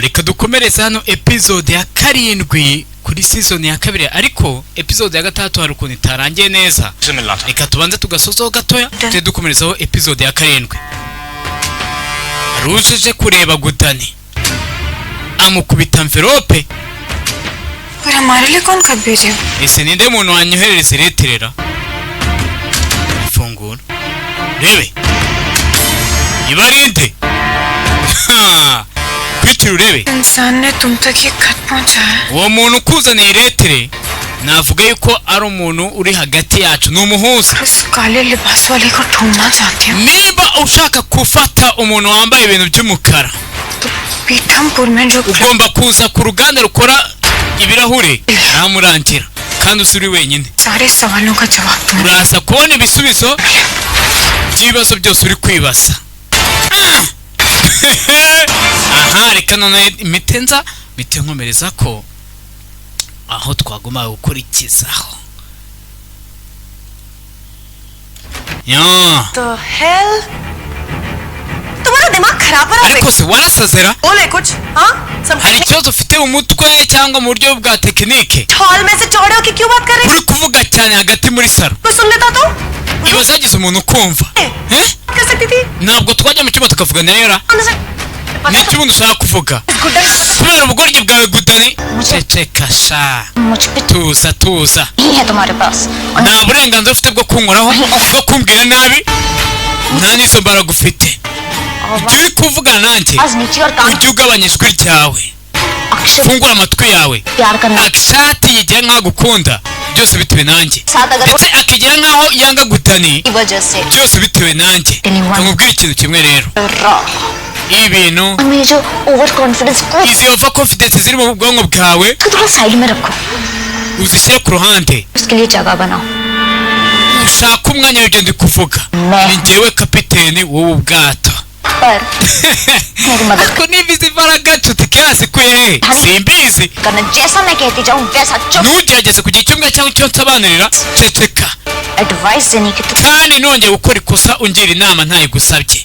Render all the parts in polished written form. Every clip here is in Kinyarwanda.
reka dukomereze hano episode ya 7 kuri season ya 2, ariko episode ya 3 hari ukuntu itarangiye neza. Reka tubanze tugasozaho gatoya tuje dukomerezaho episode ya 7. Rujeje kureba Gudani amukubita envelope. पर हमारे लिए कौन खत भेजे? Ese ninde muntu wanyohereza ireterera? Fungura rebe ibarinde kwitira urebe इंसान ने तुम तक ये खत पहुंचाया. uwo muntu ukuzaniye iretere navuga yuko ari umuntu uri hagati yacu, ni umuhuza. इस काले लिबास वाले को ढूंढना चाहती हूँ. Niba ushaka gufata umuntu wambaye ibintu by'umukara, तो पीठमपुर में जो ugomba kuza ku ruganda rukora ibirahure namurangira, kandi usuri wenyine. सारे सवालों का जवाब तुम uraza kubona ibisubizo by'ibibazo byose uri kwibaza. Aha, reka none imitenza nkomereza ko aho twagomba gukurikizaho. तो hell तुम्हारा दिमाग खराब है. ariko se warasazera? बोले कुछ हाँ hari ikibazo ufite mu mutwe cyangwa mu buryo bwa tekinike? Hall में से चौड़े होके क्यों बात कर रहे? uri kuvuga cyane hagati muri saro. कोई सुन लेता तो ibibazo yagize umuntu kumva कर सकती थी. ntabwo twajya mu cyumba tukavuga nayo ni iki ubundi ushaka kuvuga kubera ubugoryi bwawe Gudani. ceceka sha, tuza nta burenganzira ufite bwo kunkoraho, bwo kumbwira nabi, nta n'izo mbaraga ufite. ibyo uri kuvugana nanjye ujye ugabanya ijwi ryawe, fungura amatwi yawe. Akshati yigira nk'aho agukunda, byose bitewe nanjye, ndetse akigira nk'aho yanga Gudani, byose bitewe nanjye. nkamubwira ikintu kimwe rero, ibintu izi over confidence ziri mu bwonko bwawe uzishyire ku ruhande, ushaka umwanya w'ibyo ndi kuvuga. ni njyewe kapiteni w'ubu bwato. ariko niba izi mbaraga nshuti kirasi kwe simbizi, ntugerageze kugira icyo mbwa cyangwa icyo nsobanurira. ceceka, kandi nongeye gukora ikosa ungira inama ntayigusabye,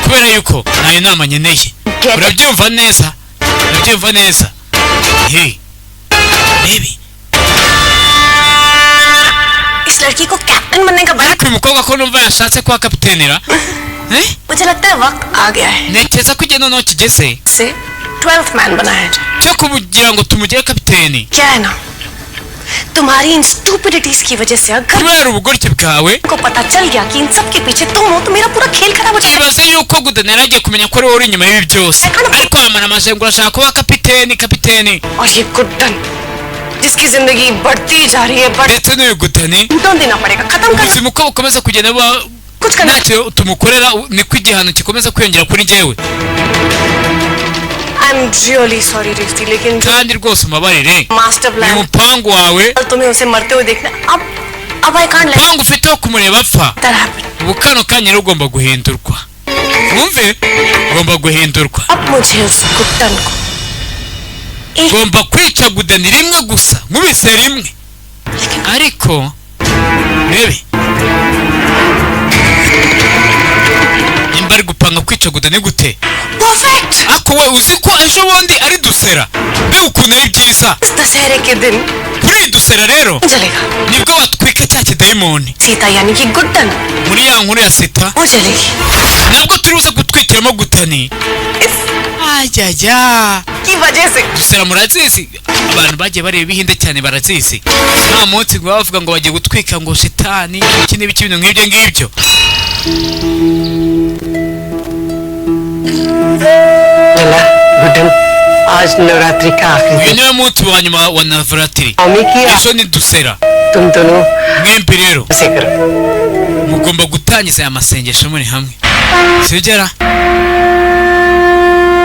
kubera yuko ntayo nama nkeneye. urabyumva neza? Hey baby, इस लड़की को कैप्टन बनने का बड़ा ariko uyu mukobwa ko numva yashatse kuba kapitenira. मुझे लगता है वक्त आ गया है. ntekereza ko igihe noneho kigeze से 12th मैन बना है cyo kugira ngo tumugire kapiteni. क्या है ना तुम्हारी इन स्टूपिडिटीज की वजह से अगर kubera ubugoryi bwawe को पता चल गया कि इन सब के पीछे तुम हो तो मेरा पूरा खेल खराब हो जाएगा. ibaze yuko Gudani yaragiye kumenya ko ari wowe uri inyuma y'ibi byose, ariko wamara amajengo urashaka kuba kapiteni. और ये गुड्डन जिसकी जिंदगी बढ़ती जा रही है ndetse n'uyu Gudani don't देना पड़ेगा. खत्म कर ubuzima uko bukomeza kugenda कुछ करना. ntacyo tumukorera, niko igihano gikomeza kwiyongera kuri njyewe. I'm really sorry रिफ्ती, लेकिन kandi rwose umabarire, master uyu plan mupangu wawe, तुम्हें उसे मरते हुए देखना. अब I can't let umupangu ufite wo kumureba apfa, that happen. ubu kano kanya rero ugomba guhindurwa. wumve, ugomba guhindurwa. अब मुझे उस गुड्डन को ugomba kwica Gudani rimwe gusa, nkubise rimwe. ariko rebe, nimba ari gupanga kwica Gudani gute? perfect. ako we uzi ko ejo bundi ari dusera, mbega ukuntu ari byiza. इस दशहरे के दिन kuri dusera rero जलेगा. nibwo batwika cya kidayimoni. Sita यानी कि Guddan muri ya nkuru ya Sita वो जलेगी. nabwo turibuze gutwikiramo Gudani. ajya की वजह से dusera murazizi, abantu bagiye bareba ibihinde cyane barazizi. nta munsi ngo bavuga ngo bagiye gutwika ngo shitani iki n'ibiki ibintu nk'ibyo ngibyo. Guddan आज नवरात्रि का आखिरी uyu niwe munsi wa nyuma wa Navratri, स्वामी की ejo ni dusera. तुम दोनों mwembi rero ऐसे करो. mugomba gutangiza aya masengesho muri hamwe, sibyo?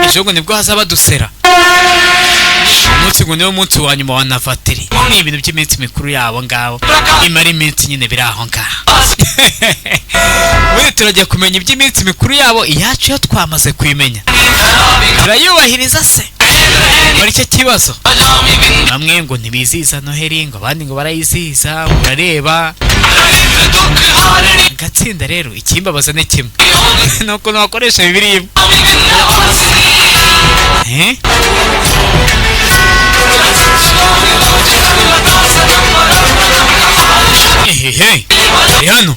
ejo ngo nibwo hazaba dusera. umunsi ngo niwo munsi wa nyuma wa Navratri. ni ibintu by'iminsi mikuru yabo ngabo, imara iminsi nyine biri aho ngaho. ubundi turajya kumenya iby'iminsi mikuru yabo, iyacu yo twamaze kuyimenya, turayubahiriza se? muri icyo kibazo bamwe ngo ntibizihiza Noheli, ngo abandi ngo barayizihiza. urareba agatsinda rero, ikimbabaza ni kimwe nuko nakoresha Bibiliya Hey, ari hano.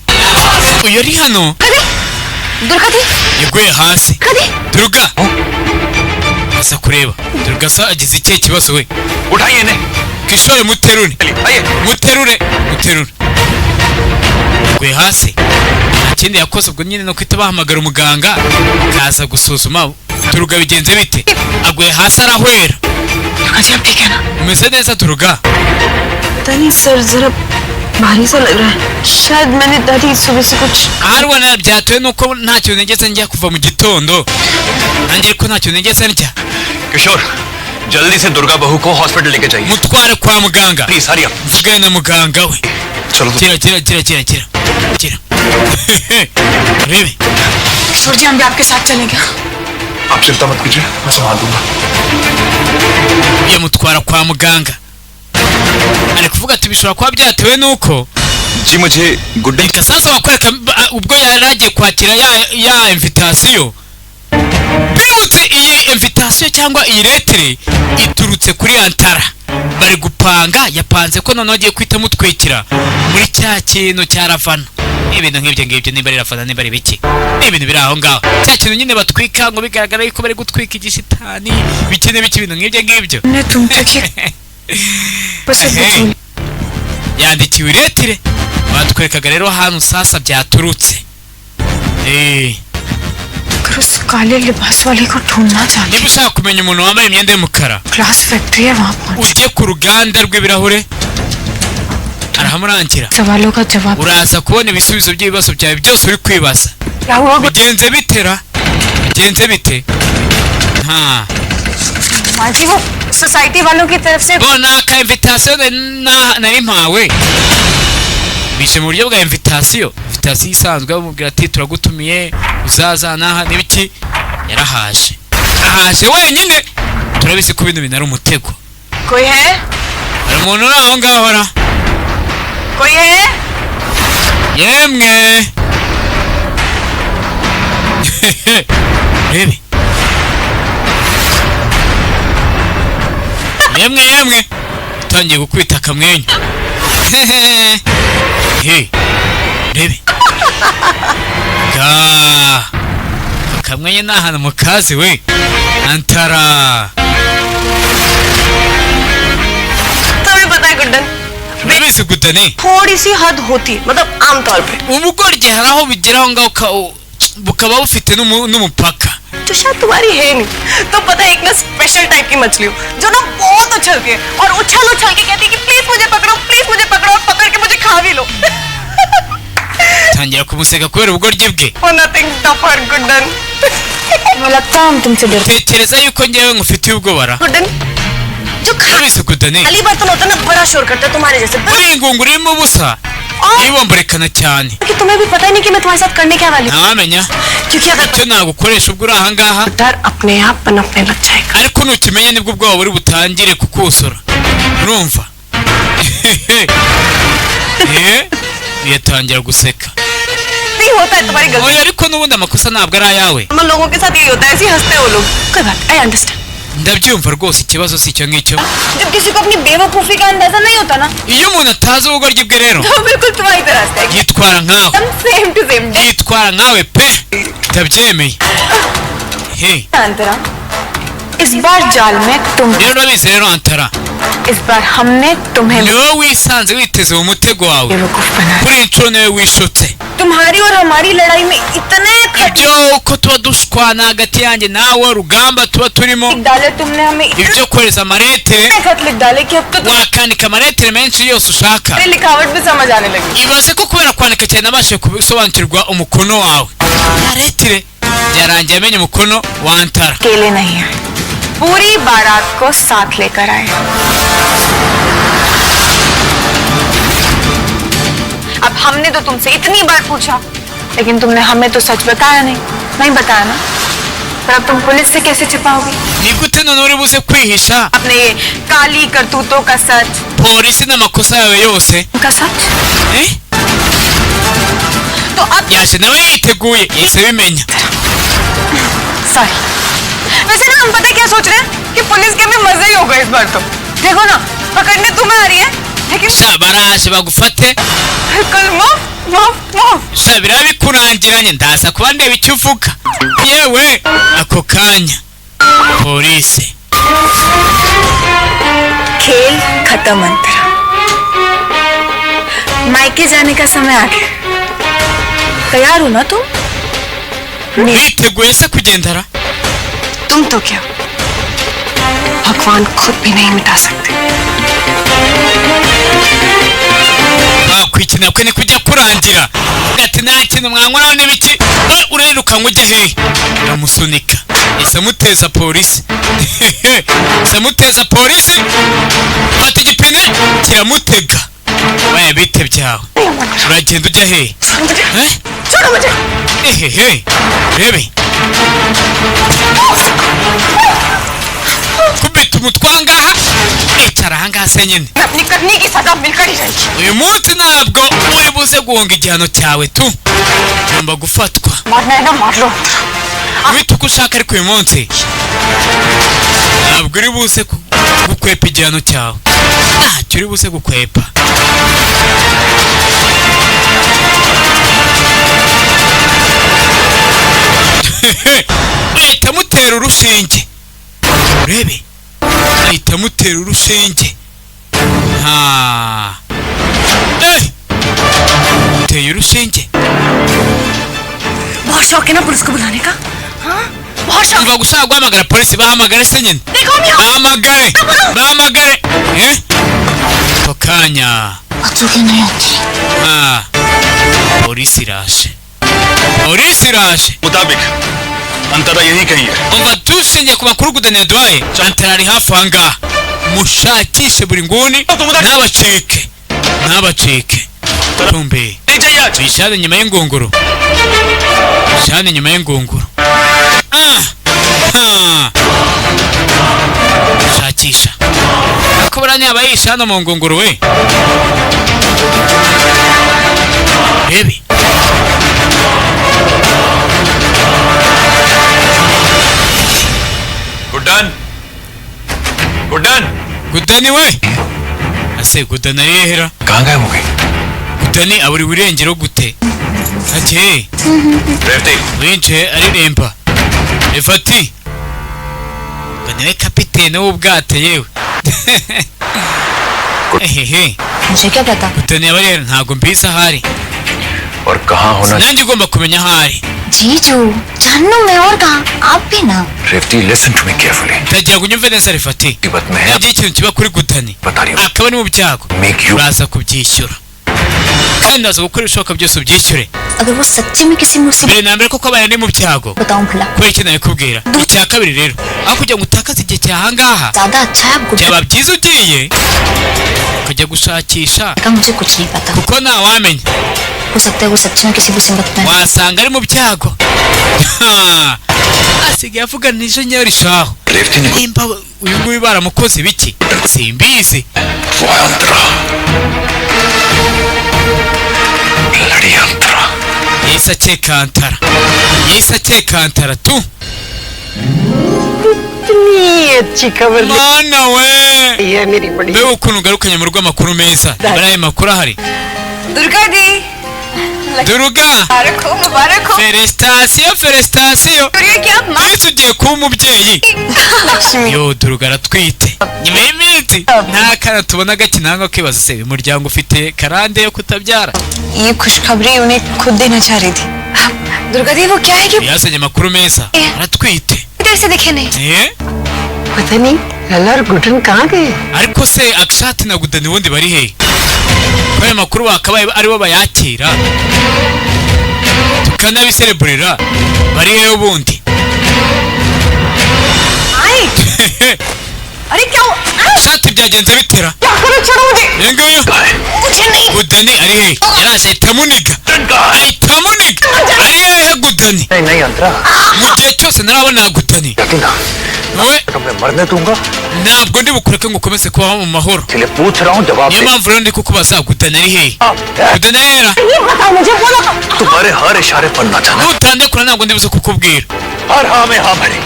Uyu ari hano. Durga दी yaguye hasi. कदी Duruga. Asa kureba. Duruga sa agize ikihe kibazo we. उठाइए इन्हें Kishore muterure. आइए Muterure. Yaguye hasi. Nta kindi yakoze ubwo nyine no kwita bahamagara umuganga akaza gusuzuma. Duruga bigenze bite? Aguye hasi arahwera. Durga जी आप ठीक है ना? Umeze neza Duruga? दादी सर जरा भारी सा लग रहा है शायद मैंने दादी सुबह से कुछ Arwana byatuye nuko nta kintu negeze njya kuva mu gitondo. Nanjye ariko nta kintu negeze njya. किशोर जल्दी से दुर्गा बहू को हॉस्पिटल लेके जाइए Mutware kwa muganga. Please Hari Mvugane na muganga we. चलो तो Gira. Rebe. किशोर जी हम भी आपके साथ चलेंगे आप चिंता मत कीजिए मैं संभाल दूंगा Yamutwara kwa muganga. Ari kuvuga ati bishobora kuba byatewe nuko जी मुझे गुड्डे reka sasa wakwereka ubwo yari agiye kwakira ya invitation. Bibutse iyi invitation cyangwa iyi lettre iturutse kuri Antara. Bari gupanga yapanze ko noneho agiye kwita mutwekira muri cya kintu cya Ravana. Ibintu nk'ibyo niba ari Ravana niba ari biki. Ni ibintu biri aho ngaho. Cya kintu nyine batwika ngo bigaragara yuko bari gutwika igishitani. Bikene biki ibintu nk'ibyo. ने तुम तक ये बस एक Hey. भूल Yandikiwe iretire batwerekaga rero ahantu sasa byaturutse. कर उस काले लिबास वाले को ढूंढना चाहती Niba ushaka kumenya umuntu wambaye imyenda y'umukara glass factory है वहाँ पहुँच ujye ku ruganda rw'ibirahure arahamurangira सवालों का जवाब uraza kubona ibisubizo by'ibibazo byawe byose uri kwibaza. क्या हुआ Bigenze bite nta माँ जी वो सोसाइटी वालों की तरफ से bona ka invitation nari mpawe bije mu buryo bwa invitation isanzwe bamubwira ati turagutumiye uzaza naha n'ibiki yarahaje wenyine turabizi ko bino bintu ari umutego. कोई है hari umuntu uri aho ngaho ra कोई है yemwe rebe yemwe utangiye gukubita akamwenyu. Rebe akamwenyu ni ahantu mu kazi we Antara. तुम्हें पता है Guddan urabizi Gudani थोड़ी सी हद होती है मतलब आमतौर पे ubugoryi hari aho bigera aho ngaho bukaba bufite n'umupaka. जो शायद तुम्हारी है नहीं तो पता है एक ना स्पेशल टाइप की मछली हो जो ना बहुत उछलती है और उछल के कहती है कि प्लीज मुझे पकड़ो और पकड़ के मुझे खा भी लो tangira kumuseka kubera ubugoryi bwe. for nothing tougher Guddan मुझे लगता है हम तुमसे डरते tekereza yuko njyewe ngufitiye ubwoba ra Guddan जो urabizi Gudani खाली बर्तन होता है ना बड़ा शोर करता है तुम्हारे जैसे uri ingunguru irimo ubusa ibomborekana cyane कि तुम्हें भी पता ही नहीं कि मैं तुम्हारे साथ करने क्या वाली हूँ ntawamenya क्योंकि अगर icyo nagukoresha ubwo uri aha ngaha डर अपने आप पनपने लग जाएगा ariko nukimenya nibwo ubwoba buri butangire kukusura urumva. yatangira guseka. नहीं होता है तुम्हारी गलती oya ariko n'ubundi amakosa ntabwo ari ayawe. हम लोगों के साथ यही होता है ऐसे ही हंसते हैं वो लोग कोई बात I understand ndabyumva rwose ikibazo si icyo ngicyo. जब किसी को अपनी बेवकूफी का अंदाजा नहीं होता ना iyo umuntu atazi ubugoryi bwe rero तो बिल्कुल तुम्हारी तरह से yitwara nkawe एकदम same to same yitwara nkawe pe ndabyemeye. Antara इस बार जाल में तुम rero urabizi rero Antara इस बार हमने तुम्हें ni wowe wisanze witeze mu mutego wawe बेवकूफ बनाया kuri iyi nshuro niwe wishutse. तुम्हारी और हमारी लड़ाई में इतने ibyo uko tuba dushwana hagati yanjye nawe urugamba tuba turimo डाले तुमने हमें इतने ibyo kohereza amaretere खत लिख डाले कि अब तो wakandika amaretere menshi yose ushaka. तुम्हारी लिखावट भी समझ आने लगी ibaze ko kubera kwandika cyane nabashije gusobanukirwa umukono wawe. amaretere byarangiye amenye umukono wa Antara. अकेले नहीं है पूरी बारात को साथ लेकर आए अब हमने तो तुमसे इतनी बार पूछा लेकिन तुमने हमें तो सच बताया नहीं बताया ना पर अब तुम पुलिस से कैसे छिपाओगी ni gute none uri buze kwihisha अपने ये काली करतूतों का सच polisi n'amakosa yawe yose. का सच eh तो अब yaje nawe yiteguye yahise bimenya. Sorry वैसे ना हम पता क्या सोच रहे हैं कि पुलिस के भी मजे ही होगा इस बार तो देखो ना पकड़ने तुम्हें आ रही है sha baraje bagufate कल माफ माफ माफ sha birabikurangiranye ndaza kuba ndeba icyo uvuga yewe ako kanya polisi खेल खत्म अंतरा मायके जाने का समय आ गया तैयार हो ना तुम witeguye se kugendera तुम तो क्या भगवान खुद भी नहीं मिटा सकते wakwikina kwe ni kujya kurangira ati nta kintu mwankoraho n'ibiki uriruka ngo ujye hehe uramusunika ese amuteza polisi ese amuteza polisi fata igipine kiramutega waye bite byawe uragenda ujya hehe छोड़ो मुझे ehehe rebe kubita umutwe ahangaha icara ahangaha se nyine अपनी करनी की सजा मिलकर ही रहेगी uyu munsi ntabwo uri buze guhunga igihano cyawe tu ugomba gufatwa मारना है ना मार लो wita uko ushaka ariko uyu munsi ntabwo uri buze gukwepa igihano cyawe ntacyo uri buze gukwepa ahita amutera urushinge urebe ahita amutera urushinge uteye urushinge बहुत शौक है ना पुलिस को बुलाने का हाँ बहुत शौक umva gushaka guhamagara polisi bahamagare se nyine देखो मैं bahamagare bahamagare ako kanya polisi iraje polisi iraje मुताबिक अंतरा यही कहीं है umva dushingiye ku makuru Gudani yaduhaye Antara ari hafi ahangaha mushakishe buri nguni ntabacike ntabacike tumbe नहीं चाहिए आज tuyishane nyuma y'ingunguru tuyishane nyuma y'ingunguru shakisha ko burani yaba yishana mu ngunguru we rebe Guddan Guddan Gudani we ase Gudani arihera कहाँ गए हो गए Gudani aburi burengero gute ati Revati winjiye aririmba Efati ngo niwe kapitene w'ubwato yewe ehehe मुझे क्या पता Gudani aba rero ntabwo mbizi ahari और कहाँ होना nanjye ugomba kumenya ahari जीजू जानू मैं और कहा आप भी ना Revati listen to me carefully ndagira ngo unyumve neza Efati बात में है yagiye ikintu kiba kuri Gudani बता रही हूँ akaba ari mu byago make you uraza kubyishyura kandi ndaza gukora ibishoboka byose ubyishyure अगर वो सच्ची में किसी मुसीबत mbere na mbere koko abaye ari mu byago बताऊं भला kubera icyo nabikubwira icya kabiri rero aho kugira ngo utakaze igihe cyahangaha ज्यादा अच्छा है आप गुड्डा byaba byiza ugiye ukajya gushakisha का मुझे कुछ नहीं पता kuko ntawamenya हो सकता है वो सच्ची में किसी मुसीबत में है। wasanga ari mu byago asigaye avuga nijo nyeri shaho Revati ने nimba uyu nguyu baramukoze ibiki simbizi वो है अंतरा लड़ी अंतरा yahise akekantara yahise akekantara tu इतनी अच्छी खबर mana we ली है मेरी बड़ी mbega ukuntu ugarukanye mu rw'amakuru meza bari ayo makuru ahari Durga दी duruga मुबारक हो मुबारक हो feresitasiyo feresitasiyo ये क्या माँ iyo tugiye kuba umubyeyi yo duruga aratwite nyuma y'iminsi nta kana tubona gakina nko kwibaza se uyu muryango ufite karande yo kutabyara ये खुशखबरी उन्हें खुद देना चाह रही थी दुर्गा दी वो क्या है कि yazanye amakuru meza aratwite देर से दिखे नहीं पता नहीं लला और गुटन कहाँ गए ariko se akishati na Gudani ubundi bari hehe ko ayo makuru bakabaye aribo bayakira tukanabisereburira bari hehe ubundi आई अरे क्या हुआ? shati byagenze bitera क्या करो छोड़ो मुझे iyo ngiyo मुझे नहीं Gudani ari hehe yaraje ahita amuniga ahita amuniga ari hehe Gudani नहीं नहीं अंतरा mu gihe cyose ntarabona Gudani यकीन ना wowe मैं मरने दूंगा ntabwo ndi bukureke ngo ukomeze kubaho mu mahoro इसलिए पूछ रहा हूँ जवाब niyo दे mpamvu rero ndi kukubaza Gudani ari hehe Gudani ahera ये बताओ मुझे बोलो तुम्हारे हर इशारे पर नाचा ना nutandekura ntabwo ndi buze kukubwira हर हाँ में हाँ भरी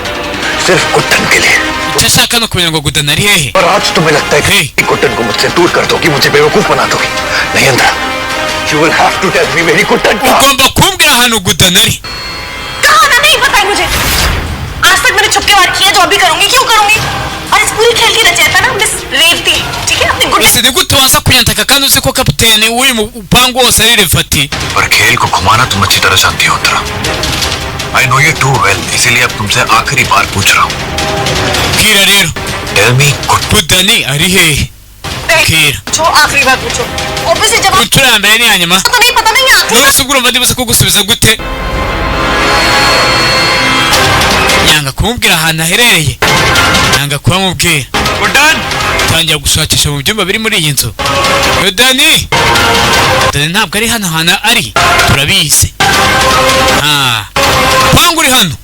सिर्फ गुड्डन के लिए। icyo ashaka no kumenya ngo Gudana ari hehe. और आज तुम्हें लगता है कि गुड्डन को मुझसे दूर कर दोगी, मुझे बेवकूफ बना दोगी। नहीं अंदर, you will have to tell me मेरी गुड्डन कहाँ। ugomba kumbwira ahantu Gudana ari. कहाँ ना, नहीं पता है मुझे। आज तक मैंने छुप के वार किया, जो अभी करूंगी, क्यों करूंगी? और इस पूरी खेल की रचयिता ना मिस रेवती है, ठीक है? अपनी Guddan ese ni gute waza kunyantaka kandi uzi ko kapiteni w'uyu mupangu wose ari Revati. पर खेल को घुमाना तुम अच्छी तरह जानती हो Uttara. I know you too well, इसीलिए अब तुमसे आखिरी बार पूछ रहा हूँ। Bwira rero Tell me Gudani ari hehe. Bwira जो आखिरी बार पूछो, ऑब्वियसली जब ku nshuro ya mbere n'iya nyuma तो नहीं पता, नहीं आती। none se ubwo urumva ndibuze kugusubiza gute. Yanga kumubwira ahantu aherereye, yanga kuba mubwira. Guddan. Tangira gushakisha mu byumba biri muri iyi nzu. Gudani ntabwo ari hano hantu ari, turabizi. Pangu uri hano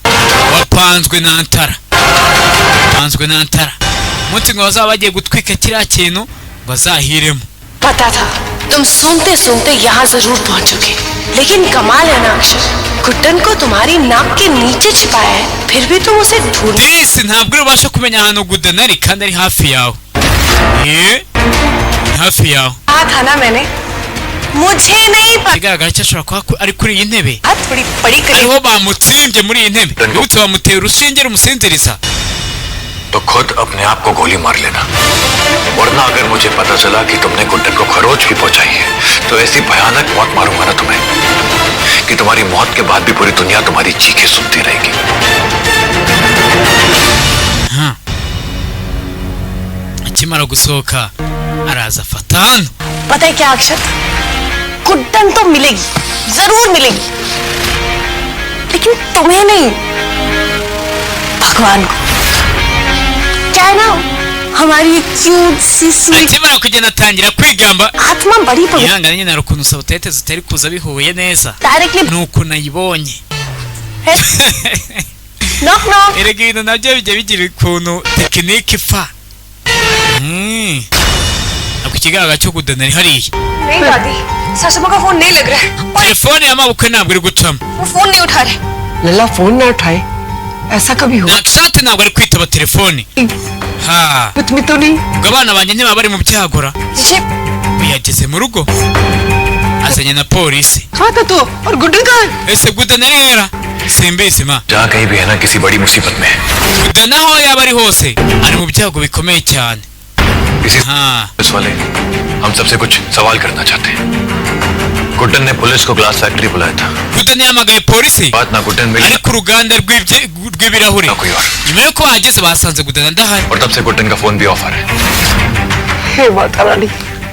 wapanzwe na Antara, wapanzwe na Antara. Umunsi ngo bazaba bagiye gutwika kiriya kintu ngo azahiremo. पता था तुम सुनते सुनते यहाँ जरूर पहुँचोगे, लेकिन कमाल है ना अक्षर, गुड्डन को तुम्हारी नाक के नीचे छिपाया है, फिर भी तुम उसे ढूंढ। Disi ntabwo ubasha kumenya ahantu Gudana ari kandi ari hafi yawe. Hafi yawe. कहा था ना मैंने, मुझे नहीं पता। Ikigaragara cyo ashobora kuba ari kuri iyi ntebe. थोड़ी बड़ी करी। Ariho bamutsimbye muri iyi ntebe. Nibutse bamuteye urushinge rumusinziriza. तो खुद अपने आप को गोली मार लेना, वरना अगर मुझे पता चला कि तुमने गुड्डन को खरोच भी पहुंचाई है तो ऐसी भयानक मौत मारूंगा ना तुम्हें कि तुम्हारी मौत के बाद भी पूरी दुनिया तुम्हारी चीखें सुनती रहेगी। Akimara gusohoka araza afata hano. पता है क्या अक्षर, गुड्डन तो मिलेगी, जरूर मिलेगी, लेकिन तुम्हें नहीं, भगवान को। क्या है ना, हमारी क्यूट सी sweet Akimara kugenda atangira kwigamba. आत्मा बड़ी पवित्र Ihangane nyine hari ukuntu sabutete zitari kuza bihuye neza. Directly Nuko nayibonye. Knock knock. Erega ibintu nabyo bijya bigira ukuntu tekinike ipfa. Ako ikigaragara cyo Gudana ari hariya. नहीं दादी, सासुमा का फोन नहीं लग रहा है, और Telefone y'amabukwe ntabwo iri gucamo. वो फोन नहीं उठा रहे। लला फोन ना उठाए, ऐसा कभी हुआ? Nakishati ntabwo ari kwitaba telefone. तुम्हें तो नहीं। Ubwo abana banjye ntibaba bari mu byagora. ऋषि, Yageze mu rugo azanye na polisi. कहाँ था तू और गुड्डन कहाँ है? Ese Gudana ari hera? Simbizi ma. जहाँ कहीं भी है ना किसी बड़ी मुसीबत में है। Gudana aho yaba ari hose ari mu byago bikomeye cyane. इसी पुलिस वाले हम सबसे कुछ सवाल करना चाहते हैं। गुड्डन ने पुलिस को ग्लास फैक्ट्री बुलाया था। Gudana yamagaye polisi बात ना गुड्डन मिली ari ku ruganda rw'ibirahuri. ना कोई और, Nyuma yuko bahageze basanze Gudana adahari. और तब से गुड्डन का फोन भी ऑफर है। हे माता Rani,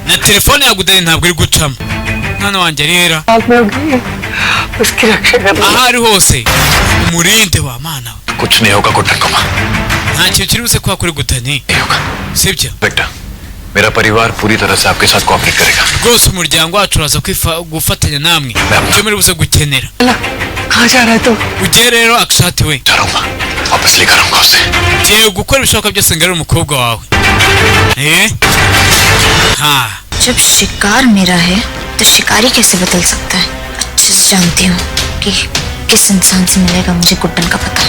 Na telefone ya Gudana ntabwo iri gucamo. Mwana wanjye ari hera. हाथ में हो गई है, उसकी रक्षा करना। Aho ari hose umurinde wa mana we. कुछ नहीं होगा गुड्डन को माँ, Nta kintu kiri buze kuba kuri Gudana. नहीं होगा। Sibyo? बेटा, मेरा परिवार पूरी तरह से आपके साथ कोऑपरेट करेगा। Rwose umuryango wacu uraza gufatanya namwe. Ibyo muri buze gukenera. लला, कहाँ जा रहा है तू? Ujye rero Akshati we. जा रहा हूँ माँ, वापस लेकर आऊंगा उसे। Ngiye gukora ibishoboka byose ngo ari umukobwa wawe. जब शिकार मेरा है तो शिकारी कैसे बदल सकता है? अच्छे से जानती हूँ कि किस इंसान से मिलेगा मुझे गुड्डन का पता।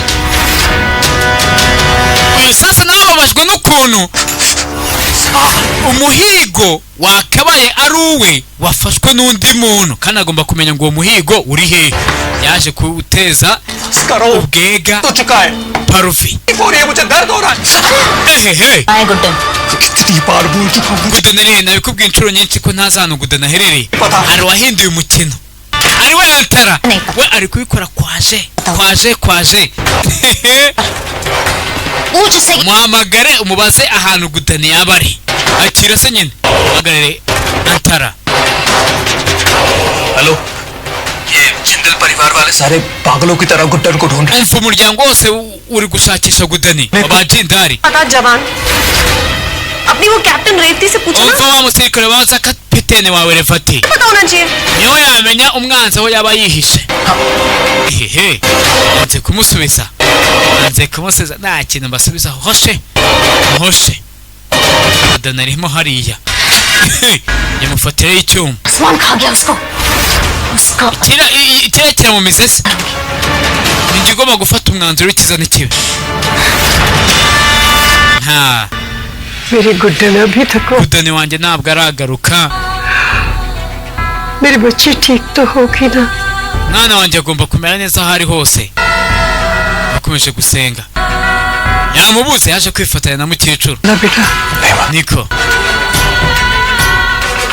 Uyu sasa nawe babajwe n'ukuntu umuhigo wakabaye ari uwe wafashwe n'undi muntu kandi agomba kumenya ngo uwo muhigo uri hehe. Yaje kuwuteza ubwega parufi. आए Guddan, Gudana ari hehe? Nabikubwiye inshuro nyinshi ko ntazi ahantu Gudana aherereye. Hari uwahinduye umukino, ari we Antara. We ari kubikora kwaje. पूछ उसे Muhamagare umubaze ahantu Gudana yaba ari. Akira se nyine muhamagare Antara. Hello, ये जिंदल परिवार वाले सारे पागलों की तरह गुड्डन को ढूंढ रहे हैं। Umva umuryango wose uri gushakisha Gudani wabajindari. पता जवान, अपनी वो कैप्टन रेवती से पूछो ना, Umva wa musirikare waza kapiteni wawe Revati. पता होना चाहिए। Niwe yamenya umwanzi aho yaba yihishe. Ehehe, nze kumusubiza. Nta kintu mbasubiza. Hoshe. Gudana arimo hariya. Yamufatiraho icyuma. आसमान खा गया उसको। Kira kiramumize se. ninjye ugomba gufata umwanzuro w'icyiza n'ikibi. nta मेरी गुड्डन अभी तक gudani wanjye ntabwo aragaruka. मेरी बच्ची ठीक तो होगी ना? mwana wanjye agomba kumera neza aho ari hose. yakomeje gusenga, yamubuze yaje kwifatanya na mukecuru. ना बेटा, niko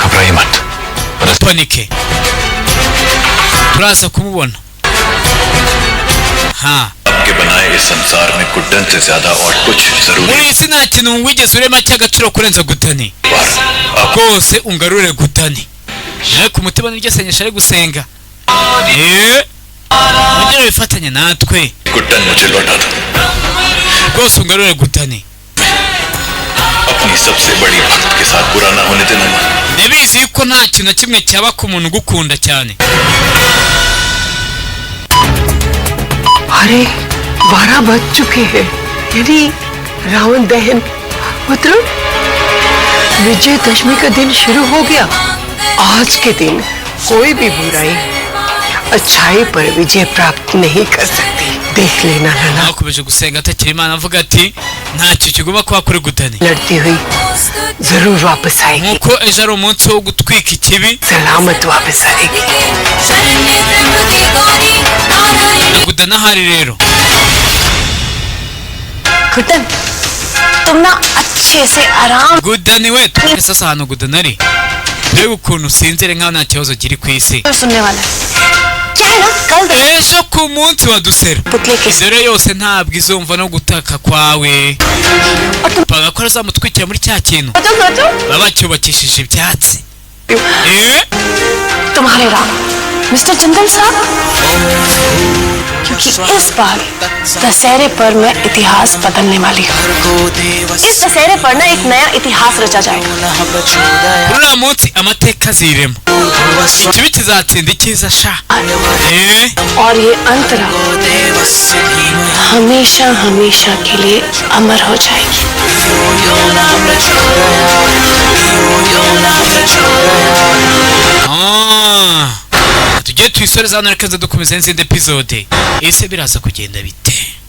घबराइए मत। panike, turaza kumubona. ha आपके बनाए इस संसार में गुड्डन से ज्यादा और कुछ जरूरी muri iyi si nta kintu wigeze urema cy'agaciro kurenza gudani. rwose ungarure gudani. nawe ku mutima n'iryo sengesho ari gusenga. wongere wifatanye natwe. Guddan मुझे लौटा दो। rwose ungarure gudani. अपनी सबसे बड़ी भक्त के साथ बुरा ना होने देना मां। ndabizi yuko nta kintu na kimwe cyaba ku muntu ugukunda cyane. अरे 12 बज चुके हैं, यानी रावण दहन मतलब विजयदशमी का दिन शुरू हो गया। आज के दिन कोई भी बुराई अच्छाई पर विजय प्राप्त नहीं कर सकती। देख लेना नाना, akomeje gusenga atakira Imana avuga ati ntacyo kigomba kuba kuri gudani. लड़ती हुई जरूर वापस आएगी, nk'uko ejo ari umunsi wo gutwika ikibi, सलामत वापस आएगी। na gudani ahari rero. Guddan तुम ना अच्छे से आराम gudani we twese sasa ahantu gudani ari, reba ukuntu usinzire nkaho nta kibazo kiri ku isi. सुनने वाला है। क्या है ना कल ejo ku munsi wa dusera पुतले के dore yose ntabwo izumva no gutaka kwawe. bagakora zamutwikira muri cya kintu सोचो सोचो baba bacyubakishije ibyatsi. तुम्हारे राम मिस्टर जिंदल साहब, क्योंकि इस बार दशहरे पर मैं इतिहास बदलने वाली हूँ। इस दशहरे पर ना एक नया इतिहास रचा जाएगा। kuri uriya munsi amateka azirema, ikibi kizatsinda icyiza sha. और ये अंतरा हमेशा हमेशा के लिए अमर हो जाएगी। tujye tuyisoreza hano reka dukomeze n'izindi epizode. ese biraza kugenda bite?